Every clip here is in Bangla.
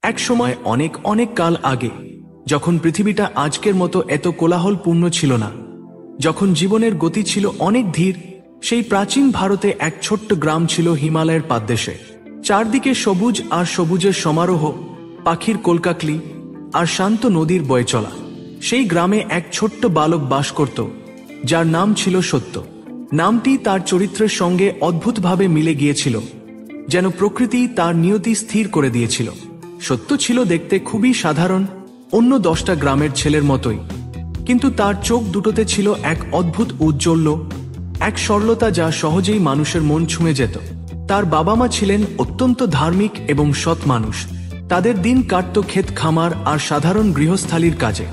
এক সময় অনেক অনেক কাল আগে, যখন পৃথিবীটা আজকের মতো এত কোলাহলপূর্ণ ছিল না, যখন জীবনের গতি ছিল অনেক ধীর, সেই প্রাচীন ভারতে এক ছোট্ট গ্রাম ছিল হিমালয়ের পাদদেশে। চারদিকে সবুজ আর সবুজের সমারোহ, পাখির কোলকাকলি আর শান্ত নদীর বয়ে চলা। সেই গ্রামে এক ছোট্ট বালক বাস করত, যার নাম ছিল সত্য। নামটি তার চরিত্রের সঙ্গে অদ্ভুতভাবে মিলে গিয়েছিল, যেন প্রকৃতি তার নিয়তি স্থির করে দিয়েছিল। সত্য ছিল দেখতে খুবই সাধারণ, অন্য 10টা গ্রামের ছেলের মতোই, কিন্তু তার চোখ দুটোতে ছিল এক অদ্ভুত ঔজ্জ্বল্য, এক সরলতা যা সহজেই মানুষের মন ছুঁয়ে যেত। তার বাবা মা ছিলেন অত্যন্ত ধার্মিক এবং সৎ মানুষ। তাদের দিন কাটত ক্ষেত খামার আর সাধারণ গৃহস্থালির কাজে।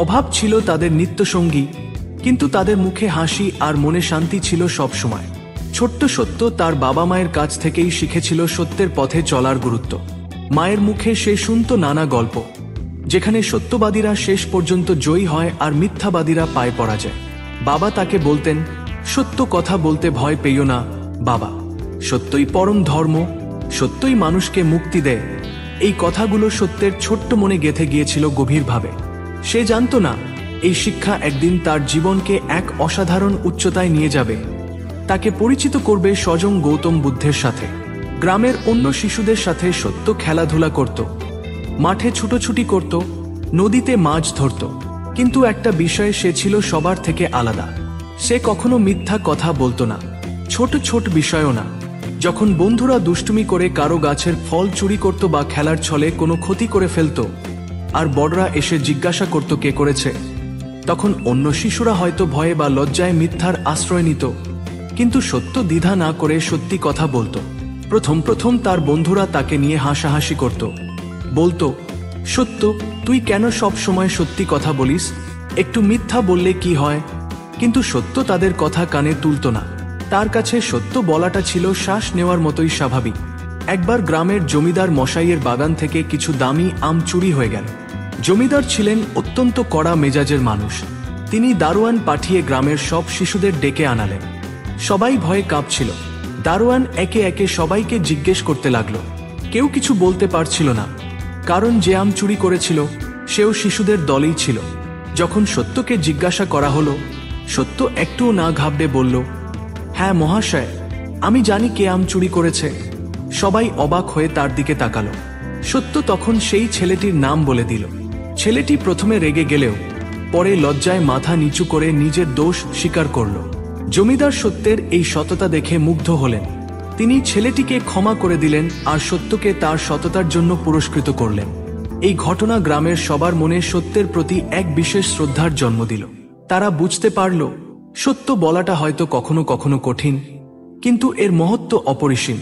অভাব ছিল তাদের নিত্যসঙ্গী, কিন্তু তাদের মুখে হাসি আর মনে শান্তি ছিল সব সময়। ছোট্ট সত্য তার বাবা মায়ের কাছ থেকেই শিখেছিল সত্যের পথে চলার গুরুত্ব। মায়ের মুখে সে শুনত নানা গল্প, যেখানে সত্যবাদীরা শেষ পর্যন্ত জয়ী হয় আর মিথ্যাবাদীরা পায়ে পড়া যায়। বাবা তাকে বলতেন, সত্য কথা বলতে ভয় পেও না বাবা, সত্যই পরম ধর্ম, সত্যই মানুষকে মুক্তি দেয়। এই কথাগুলো সত্যের ছোট্ট মনে গেঁথে গিয়েছিল গভীরভাবে। সে জানত না এই শিক্ষা একদিন তার জীবনকে এক অসাধারণ উচ্চতায় নিয়ে যাবে, তাকে পরিচিত করবে স্বয়ং গৌতম বুদ্ধের সাথে। গ্রামের অন্য শিশুদের সাথে সত্য খেলাধুলা করত, মাঠে ছুটোছুটি করত, নদীতে মাছ ধরত, কিন্তু একটা বিষয়ে সে ছিল সবার থেকে আলাদা। সে কখনো মিথ্যা কথা বলতো না, ছোট ছোট বিষয়ও না। যখন বন্ধুরা দুষ্টুমি করে কারো গাছের ফল চুরি করত বা খেলার ছলে কোনো ক্ষতি করে ফেলত, আর বড়রা এসে জিজ্ঞাসা করত কে করেছে, তখন অন্য শিশুরা হয়তো ভয়ে বা লজ্জায় মিথ্যার আশ্রয় নিত, কিন্তু সত্য দ্বিধা না করে সত্যি কথা বলতো। প্রথম প্রথম তার বন্ধুরা তাকে নিয়ে হাসাহাসি করত, বলতো, সত্য তুই কেন সব সময় সত্যি কথা বলিস, একটু মিথ্যা বললে কি হয়? কিন্তু সত্য তাদের কথা কানে তুলত না। তার কাছে সত্য বলাটা ছিল শ্বাস নেওয়ার মতোই স্বাভাবিক। একবার গ্রামের জমিদার মশাইয়ের বাগান থেকে কিছু দামি আম চুরি হয়ে গেল। জমিদার ছিলেন অত্যন্ত কড়া মেজাজের মানুষ। তিনি দারোয়ান পাঠিয়ে গ্রামের সব শিশুদের ডেকে আনালেন। সবাই ভয়ে কাঁপছিল। দারোয়ান একে একে সবাইকে জিজ্ঞেস করতে লাগলো। কেউ কিছু বলতে পারছিল না, কারণ যে আম চুরি করেছিল সেও শিশুদের দলেই ছিল। যখন সত্যকে জিজ্ঞাসা করা হলো, সত্য একটুও না ঘাবড়ে বলল, হ্যাঁ মহাশয়, আমি জানি কে আম চুরি করেছে। সবাই অবাক হয়ে তার দিকে তাকালো। সত্য তখন সেই ছেলেটির নাম বলে দিল। ছেলেটি প্রথমে রেগে গেলেও পরে লজ্জায় মাথা নিচু করে নিজের দোষ স্বীকার করল। জমিদার সত্যের এই সততা দেখে মুগ্ধ হলেন। তিনি ছেলেটিকে ক্ষমা করে দিলেন আর সত্যকে তার সততার জন্য পুরস্কৃত করলেন। এই ঘটনা গ্রামের সবার মনে সত্যের প্রতি এক বিশেষ শ্রদ্ধার জন্ম দিল। তারা বুঝতে পারল, সত্য বলাটা হয়তো কখনো কখনো কঠিন, কিন্তু এর মহত্ব অপরিসীম।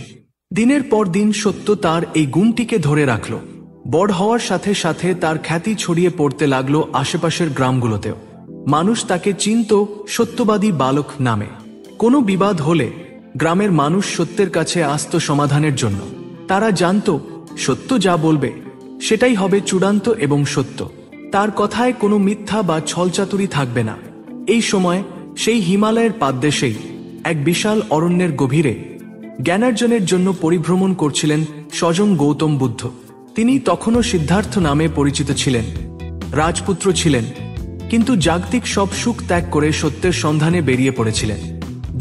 দিনের পর দিন সত্য তার এই গুণটিকে ধরে রাখল। বড় হওয়ার সাথে সাথে তার খ্যাতি ছড়িয়ে পড়তে লাগলো আশেপাশের গ্রামগুলোতেও। মানুষ তাকে চিনত সত্যবাদী বালক নামে। কোনো বিবাদ হলে গ্রামের মানুষ সত্যের কাছে আসত সমাধানের জন্য। তারা জানত সত্য যা বলবে সেটাই হবে চূড়ান্ত এবং সত্য। তার কথায় কোনো মিথ্যা বা ছলচাতুরি থাকবে না। এই সময় সেই হিমালয়ের পাদদেশেই এক বিশাল অরণ্যের গভীরে জ্ঞানার্জনের জন্য পরিভ্রমণ করছিলেন স্বয়ং গৌতম বুদ্ধ। তিনি তখনও সিদ্ধার্থ নামে পরিচিত ছিলেন। রাজপুত্র ছিলেন, কিন্তু জাগতিক সব সুখ ত্যাগ করে সত্যের সন্ধানে বেরিয়ে পড়েছিলেন।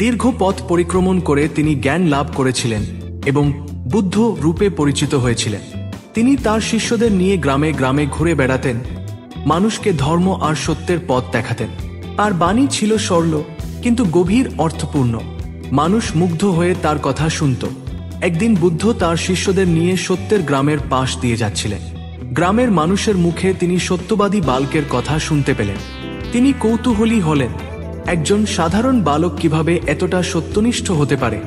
দীর্ঘ পথ পরিক্রমণ করে তিনি জ্ঞান লাভ করেছিলেন এবং বুদ্ধ রূপে পরিচিত হয়েছিলেন। তিনি তার শিষ্যদের নিয়ে গ্রামে গ্রামে ঘুরে বেড়াতেন, মানুষকে ধর্ম আর সত্যের পথ দেখাতেন। আর বাণী ছিল সরল কিন্তু গভীর অর্থপূর্ণ। মানুষ মুগ্ধ হয়ে তার কথা শুনত। একদিন বুদ্ধ তার শিষ্যদের নিয়ে সত্যের গ্রামের পাশ দিয়ে যাচ্ছিলেন। গ্রামের মানুষের মুখে তিনি সত্যবাদী বালকের কথা শুনতে পেলেন। তিনি কৌতূহলী হলেন, একজন সাধারণ বালক কিভাবে এতটা সত্যনিষ্ঠ হতে পারে?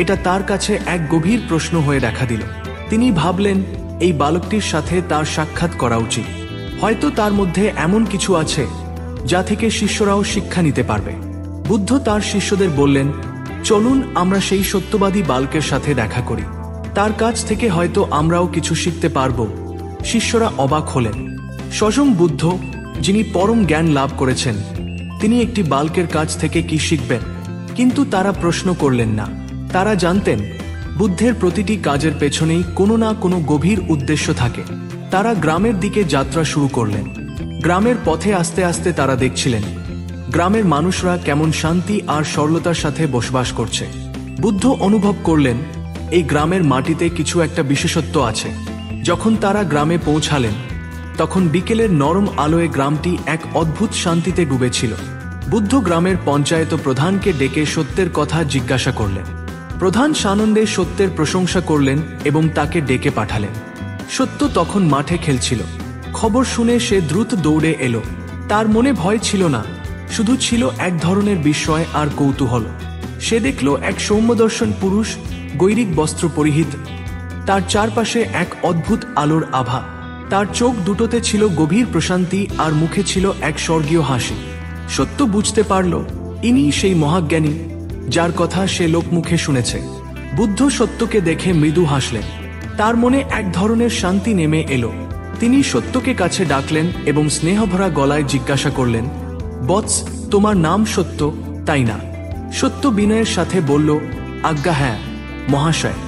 এটা তার কাছে এক গভীর প্রশ্ন হয়ে দেখা দিল। তিনি ভাবলেন, এই বালকটির সাথে তার সাক্ষাৎ করা উচিত। হয়তো তার মধ্যে এমন কিছু আছে যা থেকে শিষ্যরাও শিক্ষা নিতে পারবে। বুদ্ধ তার শিষ্যদের বললেন, চলুন আমরা সেই সত্যবাদী বালকের সাথে দেখা করি। তার কাছ থেকে হয়তো আমরাও কিছু শিখতে পারব। শিষ্যরা অবাক হলেন। স্বয়ং বুদ্ধ, যিনি পরম জ্ঞান লাভ করেছেন, তিনি একটি বালকের কাছ থেকে কি শিখবেন? কিন্তু তারা প্রশ্ন করলেন না। তারা জানতেন বুদ্ধের প্রতিটি কাজের পেছনেই কোনো না কোনো গভীর উদ্দেশ্য থাকে। তারা গ্রামের দিকে যাত্রা শুরু করলেন। গ্রামের পথে আস্তে আস্তে তারা দেখছিলেন গ্রামের মানুষরা কেমন শান্তি আর সরলতার সাথে বসবাস করছে। বুদ্ধ অনুভব করলেন এই গ্রামের মাটিতে কিছু একটা বিশেষত্ব আছে। যখন তারা গ্রামে পৌঁছালেন তখন বিকেলের নরম আলোয় গ্রামটি এক অদ্ভুত শান্তিতে ডুবেছিল। বুদ্ধ গ্রামের পঞ্চায়েত প্রধানকে ডেকে সত্যের কথা জিজ্ঞাসা করলেন। প্রধান সানন্দে সত্যের প্রশংসা করলেন এবং তাকে ডেকে পাঠালেন। সত্য তখন মাঠে খেলছিল। খবর শুনে সে দ্রুত দৌড়ে এলো। তার মনে ভয় ছিল না, শুধু ছিল এক ধরনের বিস্ময় আর কৌতূহল। সে দেখল এক সৌম্যদর্শন পুরুষ, গৈরিক বস্ত্র পরিহিত। তার চারপাশে এক অদ্ভুত আলোর আভা। তার চোখ দুটোতে ছিল গভীর প্রশান্তি আর মুখে ছিল এক স্বর্গীয় হাসি। সত্য বুঝতে পারল ইনিই সেই মহাজ্ঞানী যার কথা সে লোকমুখে শুনেছে। বুদ্ধ সত্যকে দেখে মৃদু হাসলেন। তার মনে এক ধরনের শান্তি নেমে এলো। তিনি সত্যকে কাছে ডাকলেন এবং স্নেহভরা গলায় জিজ্ঞাসা করলেন, বৎস, তোমার নাম সত্য, তাই না? সত্য বিনয়ের সাথে বলল, আজ্ঞা হ্যাঁ মহাশয়।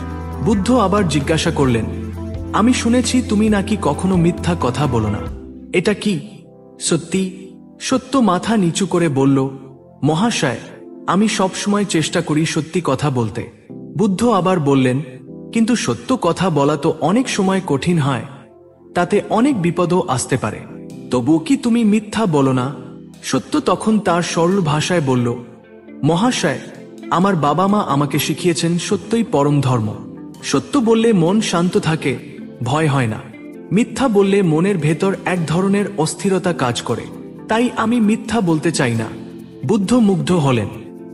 বুদ্ধ আবার জিজ্ঞাসা করলেন, আমি শুনেছি তুমি নাকি কখনো মিথ্যা কথা বলো না, এটা কি সত্যি? সত্য মাথা নিচু করে বলল, মহাশয়, আমি সবসময় চেষ্টা করি সত্যি কথা বলতে। বুদ্ধ আবার বললেন, কিন্তু সত্য কথা বলা তো অনেক সময় কঠিন হয়, তাতে অনেক বিপদও আসতে পারে। তবুও কি তুমি মিথ্যা বলো না? সত্য তখন তার সরল ভাষায় বলল, মহাশয়, আমার বাবা মা আমাকে শিখিয়েছেন সত্যই পরম ধর্ম। সত্য বললে মন শান্ত থাকে, ভয় হয় না। মিথ্যা বললে মনের ভেতর এক ধরনের অস্থিরতা কাজ করে, তাই আমি মিথ্যা বলতে চাই না। বুদ্ধ মুগ্ধ হলেন।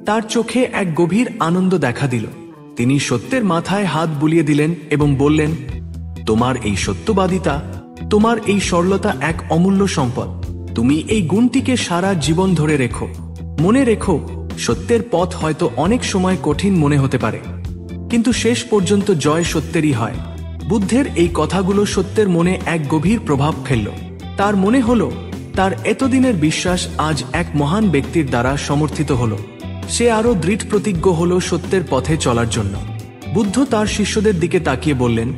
তার চোখে এক গভীর আনন্দ দেখা দিল। তিনি সত্যের মাথায় হাত বুলিয়ে দিলেন এবং বললেন, তোমার এই সত্যবাদিতা, তোমার এই সরলতা এক অমূল্য সম্পদ। তুমি এই গুণটিকে সারা জীবন ধরে রেখো। মনে রেখো, সত্যের পথ হয়তো অনেক সময় কঠিন মনে হতে পারে, কিন্তু শেষ পর্যন্ত জয় সত্যেরই হয়। বুদ্ধের এই কথাগুলো সত্যের মনে এক গভীর প্রভাব ফেলল। তার মনে হলো তার এতদিনের বিশ্বাস আজ এক মহান ব্যক্তির দ্বারা সমর্থিত হলো। সে আরো দৃঢ় প্রতিজ্ঞ হলো সত্যের পথে চলার জন্য। বুদ্ধ তার শিষ্যদের দিকে তাকিয়ে বললেন,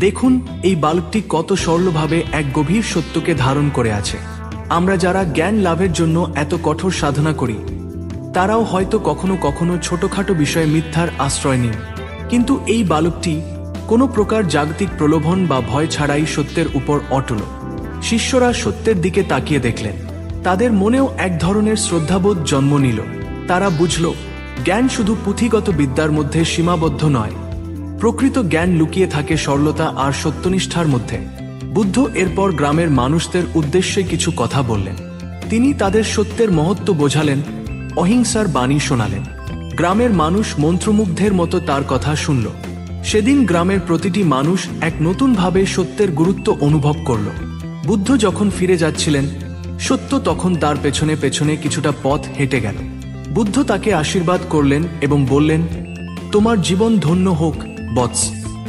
দেখুন এই বালকটি কত সরলভাবে এক গভীর সত্যকে ধারণ করে আছে। আমরা যারা জ্ঞান লাভের জন্য এত কঠোর সাধনা করি, তারাও হয়তো কখনো কখনো ছোটখাটো বিষয়ে মিথ্যার আশ্রয় নিই, কিন্তু এই বালকটি কোনো প্রকার জাগতিক প্রলোভন বা ভয় ছাড়াই সত্যের উপর অটল। শিষ্যরা সত্যের দিকে তাকিয়ে দেখলেন। তাদের মনেও এক ধরনের শ্রদ্ধাবোধ জন্ম নিল। তারা বুঝল জ্ঞান শুধু পুঁথিগত বিদ্যার মধ্যে সীমাবদ্ধ নয়, প্রকৃত জ্ঞান লুকিয়ে থাকে সরলতা আর সত্যনিষ্ঠার মধ্যে। বুদ্ধ এরপর গ্রামের মানুষদের উদ্দেশ্যে কিছু কথা বললেন। তিনি তাদের সত্যের মহত্ব বোঝালেন, অহিংসার বাণী শোনালেন। গ্রামের মানুষ মন্ত্রমুগ্ধের মতো তার কথা শুনল। সেদিন গ্রামের প্রতিটি মানুষ এক নতুনভাবে সত্যের গুরুত্ব অনুভব করল। বুদ্ধ যখন ফিরে যাচ্ছিলেন, সত্য তখন তার পেছনে পেছনে কিছুটা পথ হেঁটে গেল। বুদ্ধ তাকে আশীর্বাদ করলেন এবং বললেন, তোমার জীবন ধন্য হোক বৎস।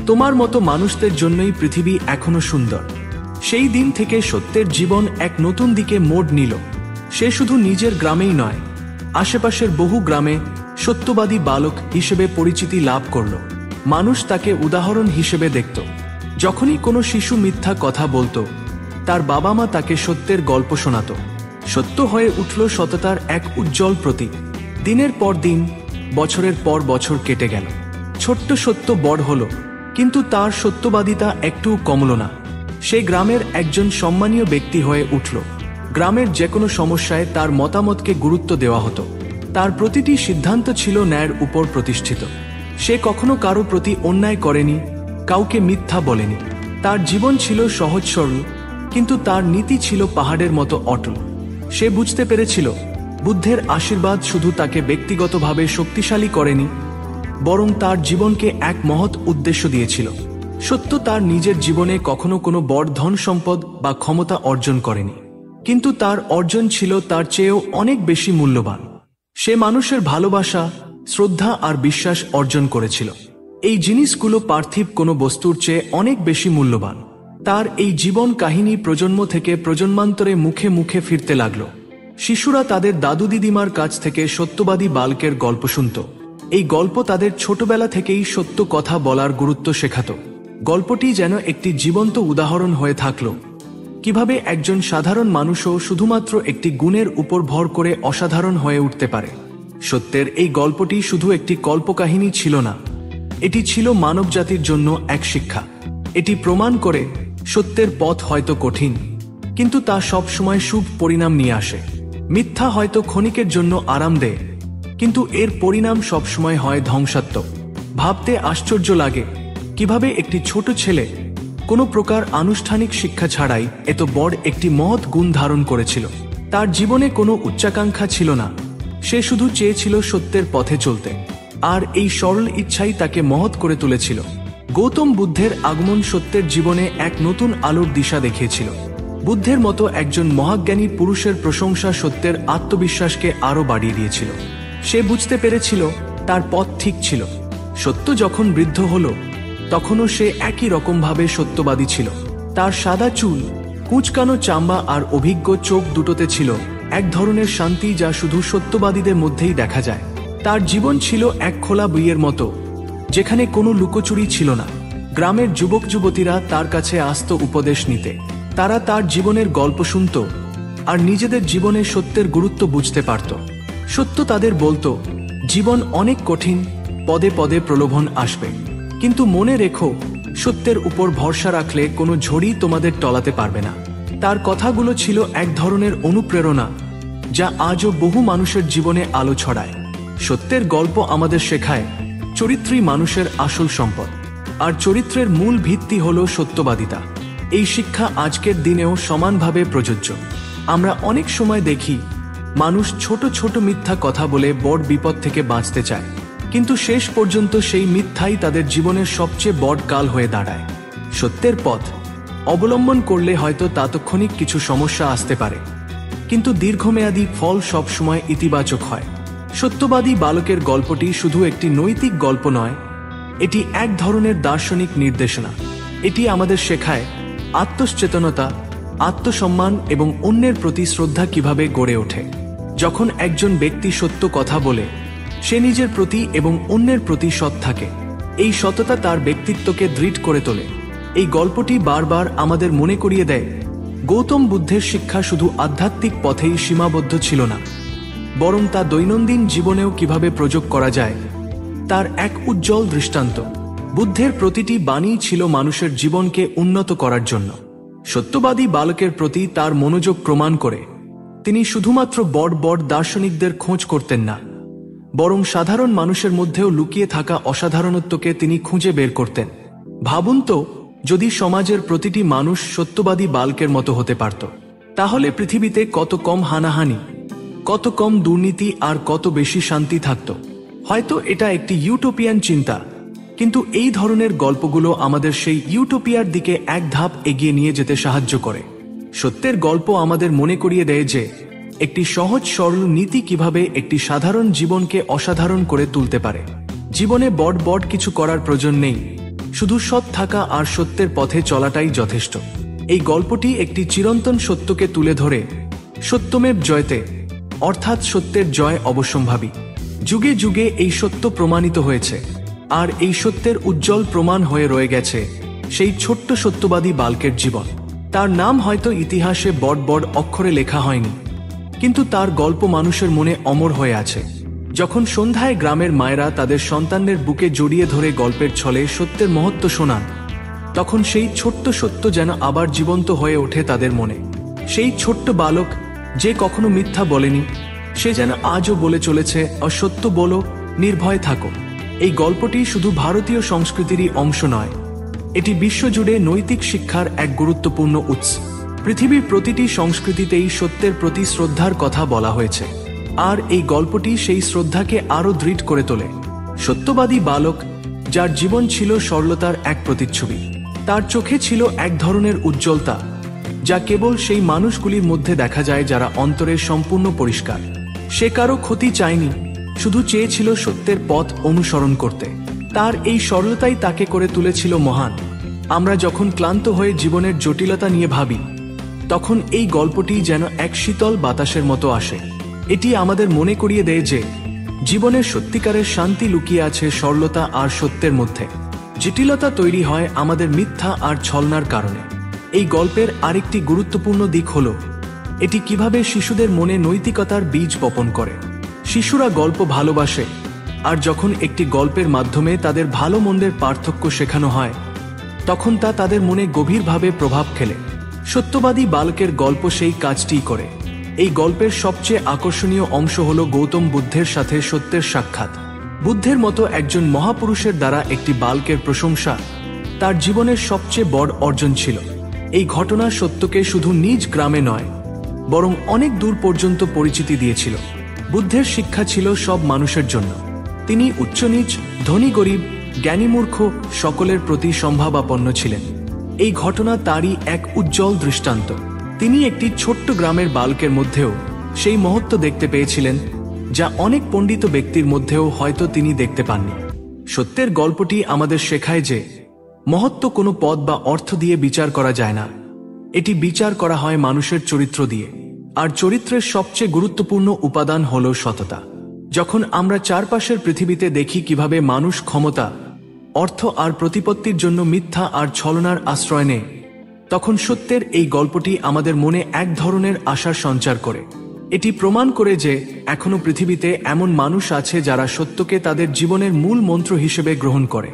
তোমার মতো মানুষদের জন্যই পৃথিবী এখনো সুন্দর। সেই দিন থেকে সত্যের জীবন এক নতুন দিকে মোড় নিল। সে শুধু নিজের গ্রামেই নয়, আশেপাশের বহু গ্রামে সত্যবাদী বালক হিসেবে পরিচিতি লাভ করল। মানুষ তাকে উদাহরণ হিসেবে দেখত। যখনই কোনো শিশু মিথ্যা কথা বলতো, তার বাবা মা তাকে সত্যের গল্প শোনাত। সত্য হয়ে উঠল সততার এক উজ্জ্বল প্রতীক। দিনের পর দিন, বছরের পর বছর কেটে গেল। ছোট্ট সত্য বড় হলো, কিন্তু তার সত্যবাদিতা একটুও কমল না। সে গ্রামের একজন সম্মানীয় ব্যক্তি হয়ে উঠল। গ্রামের যে কোনো সমস্যায় তার মতামতকে গুরুত্ব দেওয়া হতো। তার প্রতিটি সিদ্ধান্ত ছিল ন্যায়ের উপর প্রতিষ্ঠিত। সে কখনো কারো প্রতি অন্যায় করেনি, কাউকে মিথ্যা বলেনি। তার জীবন ছিল সহজ সরল, কিন্তু তার নীতি ছিল পাহাড়ের মতো অটল। সে বুঝতে পেরেছিল বুদ্ধের আশীর্বাদ শুধু তাকে ব্যক্তিগতভাবে শক্তিশালী করেনি, বরং তার জীবনকে এক মহৎ উদ্দেশ্য দিয়েছিল। সত্য তার নিজের জীবনে কখনো কোনো বড় ধন সম্পদ বা ক্ষমতা অর্জন করেনি, কিন্তু তার অর্জন ছিল তার চেয়েও অনেক বেশি মূল্যবান। সে মানুষের ভালোবাসা, শ্রদ্ধা আর বিশ্বাস অর্জন করেছিল। এই জিনিসগুলো পার্থিব কোনো বস্তুর চেয়ে অনেক বেশি মূল্যবান। তার এই জীবন কাহিনী প্রজন্ম থেকে প্রজন্মান্তরে মুখে মুখে ফিরতে লাগল। শিশুরা তাদের দাদু দিদিমার কাছ থেকে সত্যবাদী বালকের গল্প শুনত। এই গল্প তাদের ছোটবেলা থেকেই সত্য কথা বলার গুরুত্ব শেখাতো। গল্পটি যেন একটি জীবন্ত উদাহরণ হয়ে থাকলো কিভাবে একজন সাধারণ মানুষও শুধুমাত্র একটি গুণের উপর ভর করে অসাধারণ হয়ে উঠতে পারে। সত্যের এই গল্পটি শুধু একটি কল্পকাহিনী ছিল না, এটি ছিল মানবজাতির জন্য এক শিক্ষা। এটি প্রমাণ করে সত্যের পথ হয়তো কঠিন, কিন্তু তা সবসময় শুভ পরিণাম নিয়ে আসে। মিথ্যা হয়তো ক্ষণিকের জন্য আরাম দেয়, কিন্তু এর পরিণাম সবসময় হয় ধ্বংসাত্মক। ভাবতে আশ্চর্য লাগে কিভাবে একটি ছোট ছেলে কোনো প্রকার আনুষ্ঠানিক শিক্ষা ছাড়াই এত বড় একটি মহৎ গুণ ধারণ করেছিল। তার জীবনে কোনো উচ্চাকাঙ্ক্ষা ছিল না, সে শুধু চেয়েছিল সত্যের পথে চলতে, আর এই সরল ইচ্ছাই তাকে মহৎ করে তুলেছিল। গৌতম বুদ্ধের আগমন সত্যের জীবনে এক নতুন আলোর দিশা দেখিয়েছিল। বুদ্ধের মতো একজন মহাজ্ঞানী পুরুষের প্রশংসা সত্যের আত্মবিশ্বাসকে আরও বাড়িয়ে দিয়েছিল। সে বুঝতে পেরেছিল তার পথ ঠিক ছিল। সত্য যখন বৃদ্ধ হল, তখনও সে একই রকমভাবে সত্যবাদী ছিল। তার সাদা চুল, কুঁচকানো চামড়া আর অভিজ্ঞ চোখ দুটোতে ছিল এক ধরনের শান্তি যা শুধু সত্যবাদীদের মধ্যেই দেখা যায়। তার জীবন ছিল এক খোলা বইয়ের মতো, যেখানে কোনো লুকোচুরি ছিল না। গ্রামের যুবক যুবতীরা তার কাছে আসত উপদেশ নিতে। তারা তার জীবনের গল্প শুনত আর নিজেদের জীবনে সত্যের গুরুত্ব বুঝতে পারত। সত্য তাদের বলতো, জীবন অনেক কঠিন, পদে পদে প্রলোভন আসবে, কিন্তু মনে রেখো, সত্যের উপর ভরসা রাখলে কোনো ঝড়ই তোমাদের টলাতে পারবে না। তার কথাগুলো ছিল এক ধরনের অনুপ্রেরণা যা আজও বহু মানুষের জীবনে আলো ছড়ায়। সত্যের গল্প আমাদের শেখায় চরিত্রই মানুষের আসল সম্পদ, আর চরিত্রের মূল ভিত্তি হল সত্যবাদিতা। এই শিক্ষা আজকের দিনেও সমানভাবে প্রযোজ্য। আমরা অনেক সময় দেখি মানুষ ছোট ছোট মিথ্যা কথা বলে বড় বিপদ থেকে বাঁচতে চায়, কিন্তু শেষ পর্যন্ত সেই মিথ্যাই তাদের জীবনের সবচেয়ে বড় কাল হয়ে দাঁড়ায়। সত্যের পথ অবলম্বন করলে হয়তো তাৎক্ষণিক কিছু সমস্যা আসতে পারে, কিন্তু দীর্ঘমেয়াদী ফল সবসময় ইতিবাচক হয়। সত্যবাদী বালকের গল্পটি শুধু একটি নৈতিক গল্প নয়, এটি এক ধরনের দার্শনিক নির্দেশনা। এটি আমাদের শেখায় আত্মসচেতনতা, আত্মসম্মান এবং অন্যের প্রতি শ্রদ্ধা কিভাবে গড়ে ওঠে। যখন একজন ব্যক্তি সত্য কথা বলে, সে নিজের প্রতি এবং অন্যের প্রতি সৎ থাকে। এই সততা তার ব্যক্তিত্বকে দৃঢ় করে তোলে। এই গল্পটি বারবার আমাদের মনে করিয়ে দেয়, গৌতম বুদ্ধের শিক্ষা শুধু আধ্যাত্মিক পথেই সীমাবদ্ধ ছিল না, বরং তা দৈনন্দিন জীবনেও কিভাবে প্রয়োগ করা যায় তার এক উজ্জ্বল দৃষ্টান্ত। বুদ্ধের প্রতিটি বাণী ছিল মানুষের জীবনকে উন্নত করার জন্য। সত্যবাদী বালকের প্রতি তার মনোযোগ প্রমাণ করে তিনি শুধুমাত্র বড় বড় দার্শনিকদের খোঁজ করতেন না, বরং সাধারণ মানুষের মধ্যেও লুকিয়ে থাকা অসাধারণত্বকে তিনি খুঁজে বের করতেন। ভাবুন তো, যদি সমাজের প্রতিটি মানুষ সত্যবাদী বালকের মতো হতে পারত, তাহলে পৃথিবীতে কত কম হানাহানি, কত কম দুর্নীতি আর কত বেশি শান্তি থাকত। হয়তো এটা একটি ইউটোপিয়ান চিন্তা, কিন্তু এই ধরনের গল্পগুলো আমাদের সেই ইউটোপিয়ার দিকে এক ধাপ এগিয়ে নিয়ে যেতে সাহায্য করে। সত্যের গল্প আমাদের মনে করিয়ে দেয় যে একটি সহজ সরল নীতি কিভাবে একটি সাধারণ জীবনকে অসাধারণ করে তুলতে পারে। জীবনে বড় বড় কিছু করার প্রয়োজন নেই, শুধু সৎ থাকা আর সত্যের পথে চলাটাই যথেষ্ট। এই গল্পটি একটি চিরন্তন সত্যকে তুলে ধরে, সত্যমেব জয়তে, অর্থাৎ সত্যের জয় অবশ্যম্ভাবী। যুগে যুগে এই সত্য প্রমাণিত হয়েছে, আর এই সত্যের উজ্জ্বল প্রমাণ হয়ে রয়ে গেছে সেই ছোট্ট সত্যবাদী বালকের জীবন। তার নাম হয়তো ইতিহাসে বড় বড় অক্ষরে লেখা হয়নি, কিন্তু তার গল্প মানুষের মনে অমর হয়ে আছে। যখন সন্ধ্যায় গ্রামের মায়েরা তাদের সন্তানদের বুকে জড়িয়ে ধরে গল্পের ছলে সত্যের মহত্ব শোনান, তখন সেই ছোট্ট সত্য যেন আবার জীবন্ত হয়ে ওঠে তাদের মনে। সেই ছোট্ট বালক যে কখনো মিথ্যা বলেনি, সে যেন আজও বলে চলেছে, অসত্য বলো, নির্ভয় থাকো। এই গল্পটি শুধু ভারতীয় সংস্কৃতিরই অংশ নয়, এটি বিশ্বজুড়ে নৈতিক শিক্ষার এক গুরুত্বপূর্ণ উৎস। পৃথিবীর প্রতিটি সংস্কৃতিতেই সত্যের প্রতি শ্রদ্ধার কথা বলা হয়েছে, আর এই গল্পটি সেই শ্রদ্ধাকে আরও দৃঢ় করে তোলে। সত্যবাদী বালক, যার জীবন ছিল সরলতার এক প্রতিচ্ছবি, তার চোখে ছিল এক ধরনের উজ্জ্বলতা যা কেবল সেই মানুষগুলির মধ্যে দেখা যায় যারা অন্তরে সম্পূর্ণ পরিষ্কার। সে কারো ক্ষতি চায়নি, শুধু চেয়েছিল সত্যের পথ অনুসরণ করতে। তার এই সরলতাই তাকে করে তুলেছিল মহান। আমরা যখন ক্লান্ত হয়ে জীবনের জটিলতা নিয়ে ভাবি, তখন এই গল্পটি যেন এক শীতল বাতাসের মতো আসে। এটি আমাদের মনে করিয়ে দেয় যে জীবনের সত্যিকারের শান্তি লুকিয়ে আছে সরলতা আর সত্যের মধ্যে। জটিলতা তৈরি হয় আমাদের মিথ্যা আর ছলনার কারণে। এই গল্পের আরেকটি গুরুত্বপূর্ণ দিক হল এটি কিভাবে শিশুদের মনে নৈতিকতার বীজ বপন করে। শিশুরা গল্প ভালোবাসে, আর যখন একটি গল্পের মাধ্যমে তাদের ভালো মন্দের পার্থক্য শেখানো হয় তখন তা তাদের মনে গভীরভাবে প্রভাব ফেলে। সত্যবাদী বালকের গল্প সেই কাজটিই করে। এই গল্পের সবচেয়ে আকর্ষণীয় অংশ হল গৌতম বুদ্ধের সাথে সত্যের সাক্ষাৎ। বুদ্ধের মতো একজন মহাপুরুষের দ্বারা একটি বালকের প্রশংসা তার জীবনের সবচেয়ে বড় অর্জন ছিল। এই ঘটনা সত্যকে শুধু নিজ গ্রামে নয় বরং অনেক দূর পর্যন্ত পরিচিতি দিয়েছিল। বুদ্ধের শিক্ষা ছিল সব মানুষের জন্য। তিনি উচ্চ নীচ, ধনী গরিব, জ্ঞানী মূর্খ সকলের প্রতি সম্ভাবাপন্ন ছিলেন। এই ঘটনা তারই এক উজ্জ্বল দৃষ্টান্ত। তিনি একটি ছোট্ট গ্রামের বালকের মধ্যেও সেই মহত্ব দেখতে পেয়েছিলেন যা অনেক পণ্ডিত ব্যক্তির মধ্যেও হয়তো তিনি দেখতে পাননি। সত্যের গল্পটি আমাদের শেখায় যে মহত্ব কোনো পদ বা অর্থ দিয়ে বিচার করা যায় না, এটি বিচার করা হয় মানুষের চরিত্র দিয়ে। আর চরিত্রের সবচেয়ে গুরুত্বপূর্ণ উপাদান হল সততা। যখন আমরা চারপাশের পৃথিবীতে দেখি কিভাবে মানুষ ক্ষমতা, অর্থ আর প্রতিপত্তির জন্য মিথ্যা আর ছলনার আশ্রয় নেয়, তখন সত্যের এই গল্পটি আমাদের মনে এক ধরনের আশার সঞ্চার করে। এটি প্রমাণ করে যে এখনো পৃথিবীতে এমন মানুষ আছে যারা সত্যকে তাদের জীবনের মূল মন্ত্র হিসেবে গ্রহণ করে।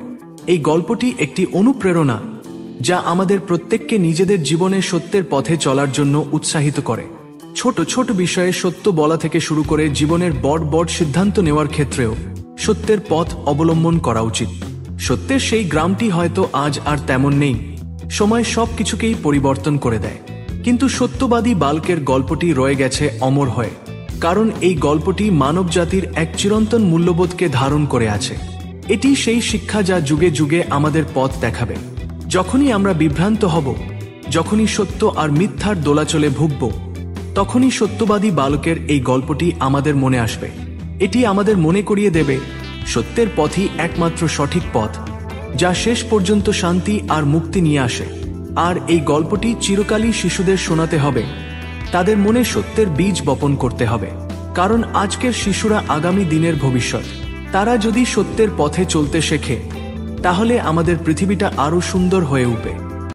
এই গল্পটি একটি অনুপ্রেরণা যা আমাদের প্রত্যেককে নিজেদের জীবনে সত্যের পথে চলার জন্য উৎসাহিত করে। ছোট ছোট বিষয়ে সত্য বলা থেকে শুরু করে জীবনের বড় বড় সিদ্ধান্ত নেওয়ার ক্ষেত্রেও সত্যের পথ অবলম্বন করা উচিত। সত্যের সেই গ্রামটি হয়তো আজ আর তেমন নেই, সময় সব কিছুকেই পরিবর্তন করে দেয়, কিন্তু সত্যবাদী বালকের গল্পটি রয়ে গেছে অমর হয়ে, কারণ এই গল্পটি মানবজাতির এক চিরন্তন মূল্যবোধকে ধারণ করে আছে। এটি সেই শিক্ষা যা যুগে যুগে আমাদের পথ দেখাবে। যখনই আমরা বিভ্রান্ত হব, যখনই সত্য আর মিথ্যার দোলাচলে ভুগব, তখনই সত্যবাদী বালকের এই গল্পটি আমাদের মনে আসবে। এটি আমাদের মনে করিয়ে দেবে সত্যের পথই একমাত্র সঠিক পথ যা শেষ পর্যন্ত শান্তি আর মুক্তি নিয়ে আসে। আর এই গল্পটি চিরকালই শিশুদের শোনাতে হবে, তাদের মনে সত্যের বীজ বপন করতে হবে, কারণ আজকের শিশুরা আগামী দিনের ভবিষ্যৎ। তারা যদি সত্যের পথে চলতে শেখে তাহলে আমাদের পৃথিবীটা আরো সুন্দর হয়ে উঠবে।